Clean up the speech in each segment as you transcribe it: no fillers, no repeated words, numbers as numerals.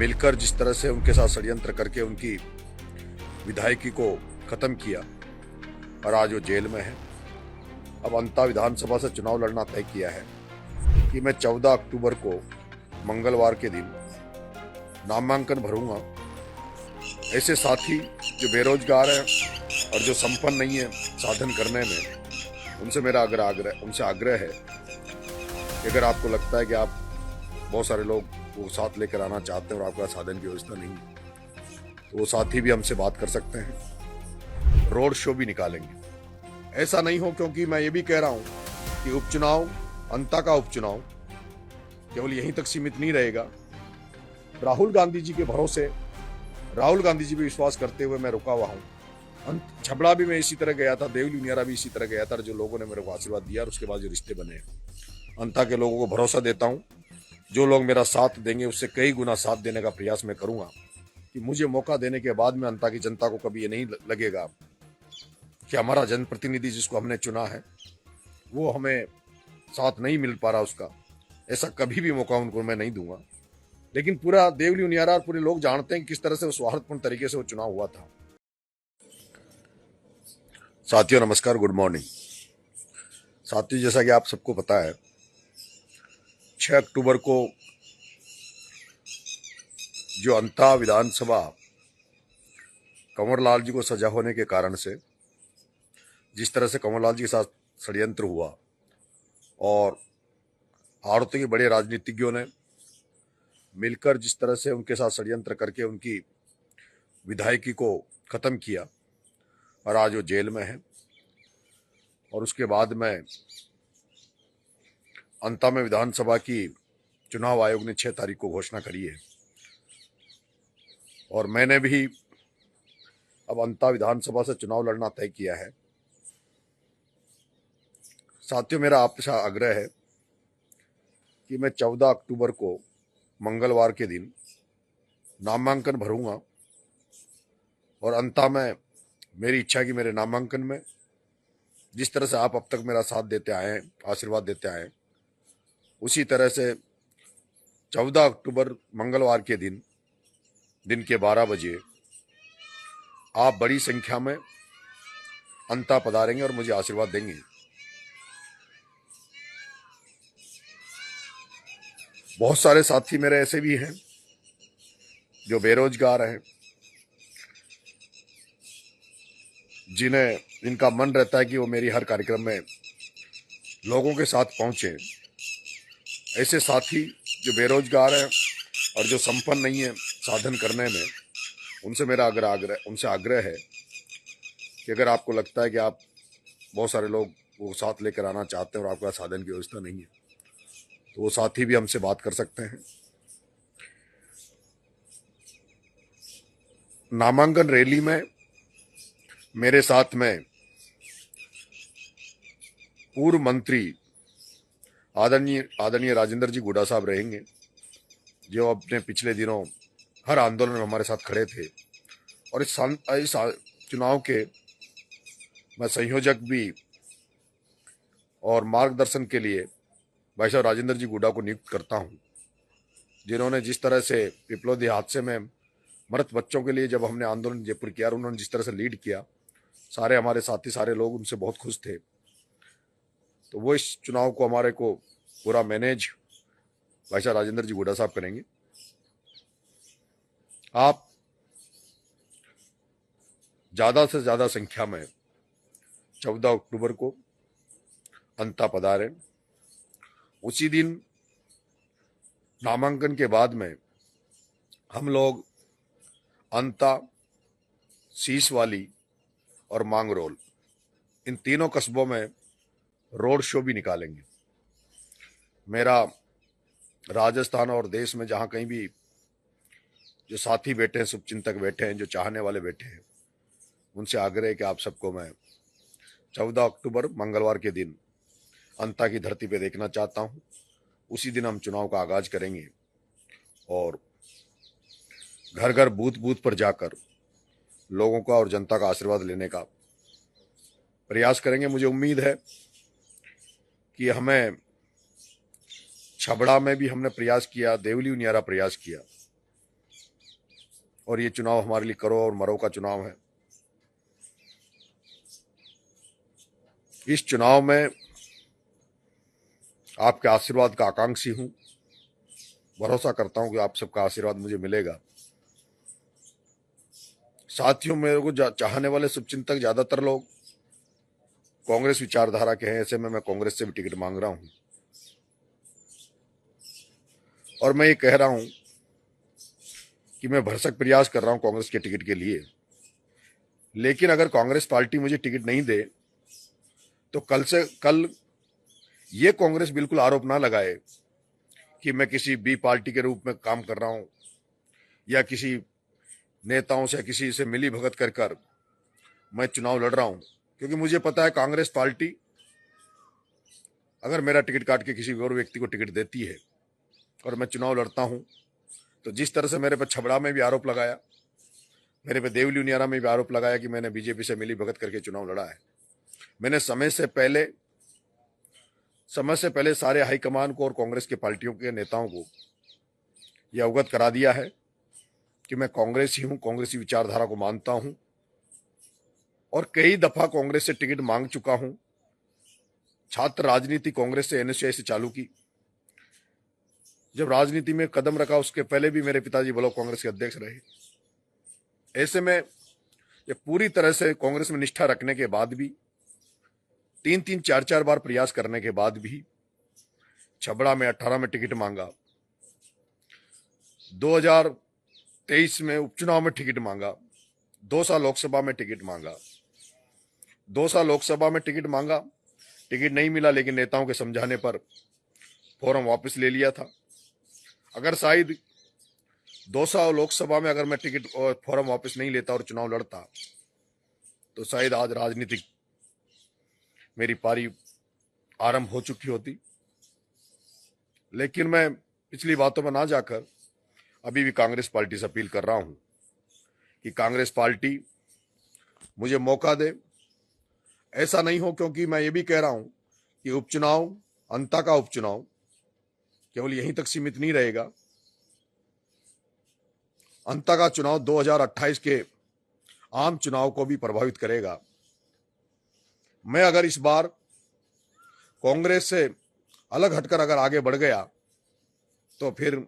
मिलकर जिस तरह से उनके साथ षड्यंत्र करके उनकी विधायकी को खत्म किया और आज वो जेल में है। अब अंता विधानसभा से चुनाव लड़ना तय किया है कि मैं 14 अक्टूबर को मंगलवार के दिन नामांकन भरूंगा। ऐसे साथी जो बेरोजगार हैं और जो संपन्न नहीं है साधन करने में, उनसे मेरा आग्रह है कि अगर आपको लगता है कि आप बहुत सारे लोग वो साथ लेकर आना चाहते हैं और आपका साधन की व्यवस्था नहीं है, तो वो साथी भी हमसे बात कर सकते हैं। रोड शो भी निकालेंगे। ऐसा नहीं हो, क्योंकि मैं ये भी कह रहा हूं कि उपचुनाव, अंता का उपचुनाव केवल यहीं तक सीमित नहीं रहेगा। राहुल गांधी जी के भरोसे, राहुल गांधी जी पे विश्वास करते हुए मैं रुका हुआ हूं। छबड़ा भी मैं इसी तरह गया था, देवली उनियारा भी इसी तरह गया था, जो लोगों ने मेरे को आशीर्वाद दिया और उसके बाद जो रिश्ते बने। अंता के लोगों को भरोसा देता हूं, जो लोग मेरा साथ देंगे उससे कई गुना साथ देने का प्रयास मैं करूंगा। कि मुझे मौका देने के बाद में अंता की जनता को कभी ये नहीं लगेगा कि हमारा जनप्रतिनिधि जिसको हमने चुना है वो हमें साथ नहीं मिल पा रहा उसका। ऐसा कभी भी मौका उनको मैं नहीं दूंगा। लेकिन पूरा देवली उनियारा और पूरे लोग जानते हैं किस तरह से वो सौहार्दपूर्ण तरीके से वो चुनाव हुआ था। साथियों नमस्कार, गुड मॉर्निंग। साथियों, जैसा कि आप सबको पता है, 6 अक्टूबर को जो अंता विधानसभा कंवरलाल जी को सजा होने के कारण से, जिस तरह से कंवरलाल जी के साथ षड्यंत्र हुआ और आड़ों के बड़े राजनीतिज्ञों ने मिलकर जिस तरह से उनके साथ षड्यंत्र करके उनकी विधायकी को खत्म किया और आज वो जेल में है। और उसके बाद में अंता में विधानसभा की चुनाव आयोग ने 6 तारीख को घोषणा करी है और मैंने भी अब अंता विधानसभा से चुनाव लड़ना तय किया है। साथियों, मेरा आपसे आग्रह है कि मैं 14 अक्टूबर को मंगलवार के दिन नामांकन भरूंगा और अंता में मेरी इच्छा है कि मेरे नामांकन में जिस तरह से आप अब तक मेरा साथ देते आए हैं, आशीर्वाद देते आए हैं, उसी तरह से 14 अक्टूबर मंगलवार के दिन के 12 बजे आप बड़ी संख्या में अंता पधारेंगे और मुझे आशीर्वाद देंगे। बहुत सारे साथी मेरे ऐसे भी हैं जो बेरोजगार हैं, जिनका मन रहता है कि वो मेरी हर कार्यक्रम में लोगों के साथ पहुंचे। ऐसे साथी जो बेरोजगार हैं और जो संपन्न नहीं है साधन करने में, उनसे मेरा आग्रह है कि अगर आपको लगता है कि आप बहुत सारे लोग वो साथ लेकर आना चाहते हैं और आपका साधन की व्यवस्था नहीं है, तो वो साथी भी हमसे बात कर सकते हैं। नामांकन रैली में मेरे साथ में पूर्व मंत्री आदरणीय राजेंद्र जी गुड्डा साहब रहेंगे, जो अपने पिछले दिनों हर आंदोलन में हमारे साथ खड़े थे। और इस चुनाव के मैं संयोजक भी और मार्गदर्शन के लिए भाई साहब राजेंद्र जी गुड्डा को नियुक्त करता हूं, जिन्होंने जिस तरह से पिपलोदी हादसे में मृत बच्चों के लिए जब हमने आंदोलन जयपुर किया, उन्होंने जिस तरह से लीड किया, सारे हमारे साथी, सारे लोग उनसे बहुत खुश थे। तो वो इस चुनाव को हमारे को पूरा मैनेज भाई साहब राजेंद्र जी गुड्डा साहब करेंगे। आप ज्यादा से ज्यादा संख्या में 14 अक्टूबर को अंता पधारें। उसी दिन नामांकन के बाद में हम लोग अंता, सीसवाली और मांगरोल, इन तीनों कस्बों में रोड शो भी निकालेंगे। मेरा राजस्थान और देश में जहां कहीं भी जो साथी बैठे हैं, शुभचिंतक बैठे हैं, जो चाहने वाले बैठे हैं, उनसे आग्रह है कि आप सबको मैं 14 अक्टूबर मंगलवार के दिन अंता की धरती पे देखना चाहता हूं। उसी दिन हम चुनाव का आगाज करेंगे और घर घर बूथ बूथ पर जाकर लोगों का और जनता का आशीर्वाद लेने का प्रयास करेंगे। मुझे उम्मीद है कि हमें छबड़ा में भी हमने प्रयास किया, देवली उनियारा प्रयास किया, और ये चुनाव हमारे लिए करो और मरो का चुनाव है। इस चुनाव में आपके आशीर्वाद का आकांक्षी हूं। भरोसा करता हूं कि आप सबका आशीर्वाद मुझे मिलेगा। साथियों, मेरे को चाहने वाले शुभचिंतक ज्यादातर लोग कांग्रेस विचारधारा के हैं। ऐसे में मैं कांग्रेस से भी टिकट मांग रहा हूं और मैं ये कह रहा हूं कि मैं भरसक प्रयास कर रहा हूं कांग्रेस के टिकट के लिए। लेकिन अगर कांग्रेस पार्टी मुझे टिकट नहीं दे तो कल ये कांग्रेस बिल्कुल आरोप ना लगाए कि मैं किसी बी पार्टी के रूप में काम कर रहा हूं या किसी नेताओं से किसी से मिली भगत कर मैं चुनाव लड़ रहा हूं। क्योंकि मुझे पता है कांग्रेस पार्टी अगर मेरा टिकट काट के किसी और व्यक्ति को टिकट देती है और मैं चुनाव लड़ता हूं तो जिस तरह से मेरे पर छबड़ा में भी आरोप लगाया, मेरे पे देवली उनियारा में भी आरोप लगाया कि मैंने बीजेपी से मिली भगत करके चुनाव लड़ा है। मैंने समय से पहले सारे हाईकमान को और कांग्रेस के पार्टियों के नेताओं को यह अवगत करा दिया है कि मैं कांग्रेसी हूं, कांग्रेसी विचारधारा को मानता हूं और कई दफा कांग्रेस से टिकट मांग चुका हूं। छात्र राजनीति कांग्रेस से एनएसयूआई से चालू की। जब राजनीति में कदम रखा उसके पहले भी मेरे पिताजी ब्लॉक कांग्रेस के अध्यक्ष रहे। ऐसे में ये पूरी तरह से कांग्रेस में निष्ठा रखने के बाद भी 3-3, 4-4 बार प्रयास करने के बाद भी छबड़ा में 18 में टिकट मांगा, 2023 में उपचुनाव में टिकट मांगा, 2 साल लोकसभा में टिकट मांगा, 2 साल लोकसभा में टिकट मांगा, टिकट नहीं मिला। लेकिन नेताओं के समझाने पर फॉर्म वापस ले लिया था। अगर शायद 2 साल लोकसभा में अगर मैं टिकट और फॉर्म वापस नहीं लेता और चुनाव लड़ता तो शायद आज राजनीतिक मेरी पारी आरंभ हो चुकी होती। लेकिन मैं पिछली बातों में ना जाकर अभी भी कांग्रेस पार्टी से अपील कर रहा हूं कि कांग्रेस पार्टी मुझे मौका दे। ऐसा नहीं हो, क्योंकि मैं ये भी कह रहा हूं कि उपचुनाव, अंता का उपचुनाव केवल यहीं तक सीमित नहीं रहेगा। अंता का चुनाव 2028 के आम चुनाव को भी प्रभावित करेगा। मैं अगर इस बार कांग्रेस से अलग हटकर अगर आगे बढ़ गया तो फिर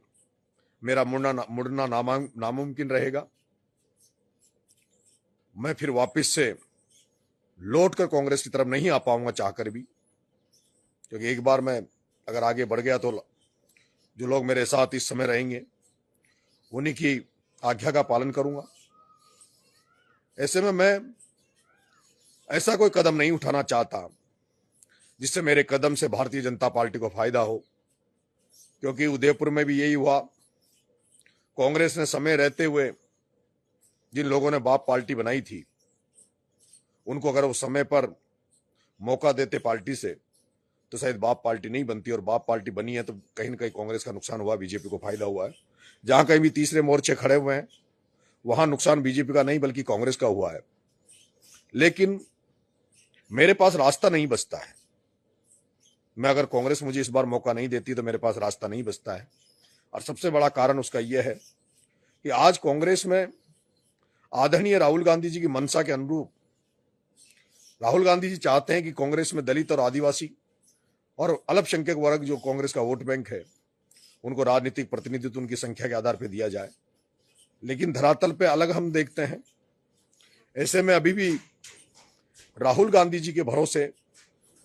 मेरा मुड़ना नामुमकिन रहेगा। मैं फिर वापस से लौटकर कांग्रेस की तरफ नहीं आ पाऊंगा चाहकर भी, क्योंकि एक बार मैं अगर आगे बढ़ गया तो जो लोग मेरे साथ इस समय रहेंगे उन्हीं की आज्ञा का पालन करूंगा। ऐसे में मैं ऐसा कोई कदम नहीं उठाना चाहता जिससे मेरे कदम से भारतीय जनता पार्टी को फायदा हो, क्योंकि उदयपुर में भी यही हुआ। कांग्रेस ने समय रहते हुए जिन लोगों ने बाप पार्टी बनाई थी उनको अगर वो समय पर मौका देते पार्टी से तो शायद बाप पार्टी नहीं बनती, और बाप पार्टी बनी है तो कहीं ना कहीं कांग्रेस का नुकसान हुआ, बीजेपी को फायदा हुआ है। जहां कहीं भी तीसरे मोर्चे खड़े हुए हैं वहां नुकसान बीजेपी का नहीं बल्कि कांग्रेस का हुआ है। लेकिन मेरे पास रास्ता नहीं बचता है। मैं अगर कांग्रेस मुझे इस बार मौका नहीं देती तो मेरे पास रास्ता नहीं बचता है। और सबसे बड़ा कारण उसका यह है कि आज कांग्रेस में आदरणीय राहुल गांधी जी की मंशा के अनुरूप राहुल गांधी जी चाहते हैं कि कांग्रेस में दलित और आदिवासी और अल्पसंख्यक वर्ग जो कांग्रेस का वोट बैंक है उनको राजनीतिक प्रतिनिधित्व उनकी संख्या के आधार पर दिया जाए। लेकिन धरातल पे अलग हम देखते हैं। ऐसे में अभी भी राहुल गांधी जी के भरोसे,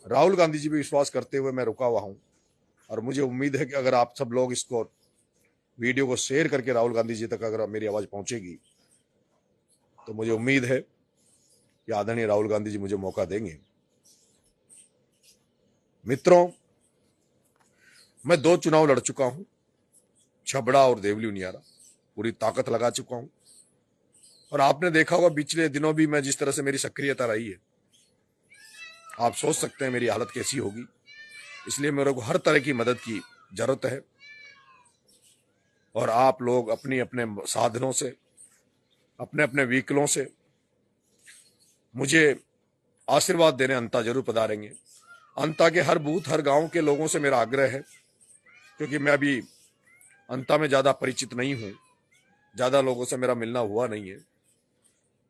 राहुल गांधी जी पे विश्वास करते हुए मैं रुका हुआ हूं। और मुझे उम्मीद है कि अगर आप सब लोग इसको वीडियो को शेयर करके राहुल गांधी जी तक अगर मेरी आवाज पहुंचेगी तो मुझे उम्मीद है कि आदरणीय राहुल गांधी जी मुझे मौका देंगे। मित्रों, मैं 2 चुनाव लड़ चुका हूं, छबड़ा और देवली उनियारा, पूरी ताकत लगा चुका हूं। और आपने देखा होगा पिछले दिनों भी मैं जिस तरह से मेरी सक्रियता रही है, आप सोच सकते हैं मेरी हालत कैसी होगी। इसलिए मेरे को हर तरह की मदद की जरूरत है और आप लोग अपनी अपने साधनों से, अपने अपने व्हीकलों से मुझे आशीर्वाद देने अंता जरूर पधारेंगे। अंता के हर बूथ, हर गांव के लोगों से मेरा आग्रह है, क्योंकि मैं अभी अंता में ज्यादा परिचित नहीं हूं, ज्यादा लोगों से मेरा मिलना हुआ नहीं है,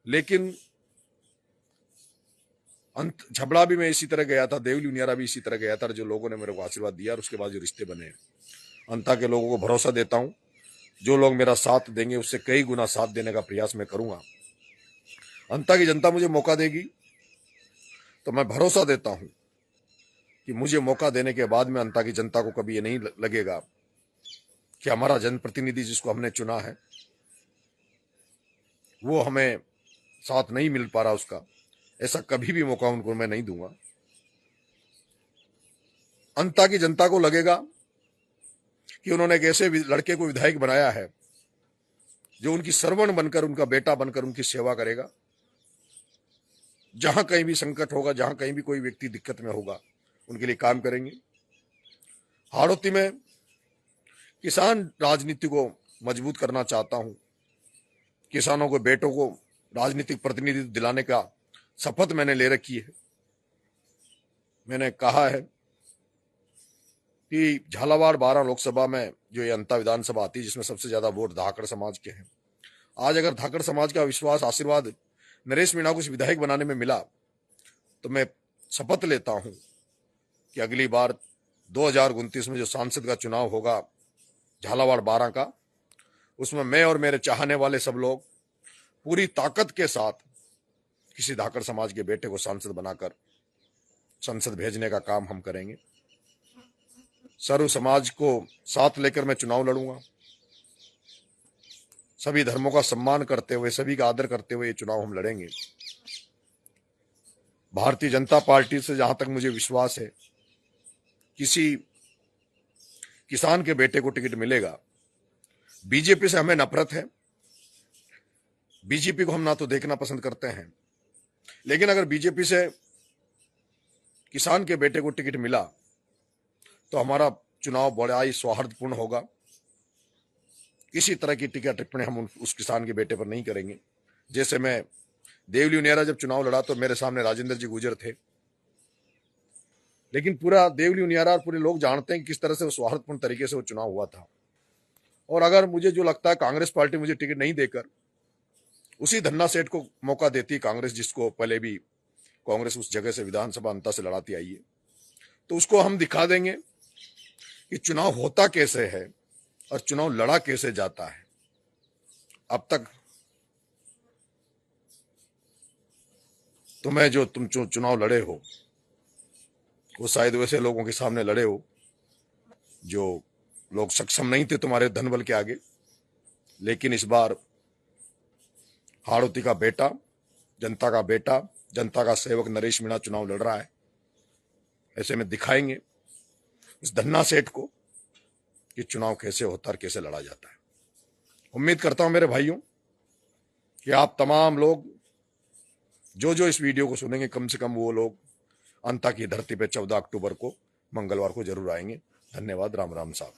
लेकिन अंत छबड़ा भी मैं इसी तरह गया था, देवली उनियारा भी इसी तरह गया था, जो लोगों ने मेरे को आशीर्वाद दिया और उसके बाद जो रिश्ते बने हैं। अंता के लोगों को भरोसा देता हूं, जो लोग मेरा साथ देंगे उससे कई गुना साथ देने का प्रयास मैं करूंगा। अंता की जनता मुझे मौका देगी तो मैं भरोसा देता हूं कि मुझे मौका देने के बाद में अंता की जनता को कभी ये नहीं लगेगा कि हमारा जनप्रतिनिधि जिसको हमने चुना है वो हमें साथ नहीं मिल पा रहा उसका। ऐसा कभी भी मौका उनको मैं नहीं दूंगा। अंता की जनता को लगेगा कि उन्होंने एक ऐसे लड़के को विधायक बनाया है जो उनकी सरवण बनकर, उनका बेटा बनकर उनकी सेवा करेगा। जहां कहीं भी संकट होगा, जहां कहीं भी कोई व्यक्ति दिक्कत में होगा, उनके लिए काम करेंगे। हाड़ौती में किसान राजनीति को मजबूत करना चाहता हूं। किसानों के बेटों को राजनीतिक प्रतिनिधित्व दिलाने का शपथ मैंने ले रखी है। मैंने कहा है कि झालावाड़ 12 लोकसभा में जो ये अंता विधानसभा आती है, जिसमें सबसे ज्यादा वोट धाकड़ समाज के हैं, आज अगर धाकड़ समाज का विश्वास, आशीर्वाद नरेश मीणा को इस विधायक बनाने में मिला तो मैं शपथ लेता हूं कि अगली बार 2029 में जो सांसद का चुनाव होगा झालावाड़ 12 का, उसमें मैं और मेरे चाहने वाले सब लोग पूरी ताकत के साथ किसी धाकड़ समाज के बेटे को सांसद बनाकर संसद भेजने का काम हम करेंगे। सर्व समाज को साथ लेकर मैं चुनाव लड़ूंगा। सभी धर्मों का सम्मान करते हुए, सभी का आदर करते हुए ये चुनाव हम लड़ेंगे। भारतीय जनता पार्टी से जहां तक मुझे विश्वास है, किसी किसान के बेटे को टिकट मिलेगा। बीजेपी से हमें नफरत है, बीजेपी को हम ना तो देखना पसंद करते हैं, लेकिन अगर बीजेपी से किसान के बेटे को टिकट मिला तो हमारा चुनाव बड़ा ही सौहार्दपूर्ण होगा। किसी तरह की टीका टिप्पणी हम उस किसान के बेटे पर नहीं करेंगे। जैसे मैं देवली उनियारा जब चुनाव लड़ा तो मेरे सामने राजेंद्र जी गुर्जर थे, लेकिन पूरा देवली उनियारा और पूरे लोग जानते हैं कि किस तरह से वो सौहार्दपूर्ण तरीके से वो चुनाव हुआ था। और अगर मुझे जो लगता है कांग्रेस पार्टी मुझे टिकट नहीं देकर उसी धन्ना सेठ को मौका देती, कांग्रेस जिसको पहले भी कांग्रेस उस जगह से विधानसभा अंता से लड़ाती आई है, तो उसको हम दिखा देंगे कि चुनाव होता कैसे है और चुनाव लड़ा कैसे जाता है। अब तक तुम्हें जो तुम चुनाव लड़े हो वो शायद वैसे लोगों के सामने लड़े हो जो लोग सक्षम नहीं थे तुम्हारे धनबल के आगे, लेकिन इस बार हाड़ौती का बेटा, जनता का बेटा, जनता का सेवक नरेश मीणा चुनाव लड़ रहा है। ऐसे में दिखाएंगे इस धन्ना सेठ को कि चुनाव कैसे होता है, कैसे लड़ा जाता है। उम्मीद करता हूं मेरे भाइयों कि आप तमाम लोग जो इस वीडियो को सुनेंगे, कम से कम वो लोग अंता की धरती पे 14 अक्टूबर को, मंगलवार को जरूर आएंगे। धन्यवाद। राम राम साहब।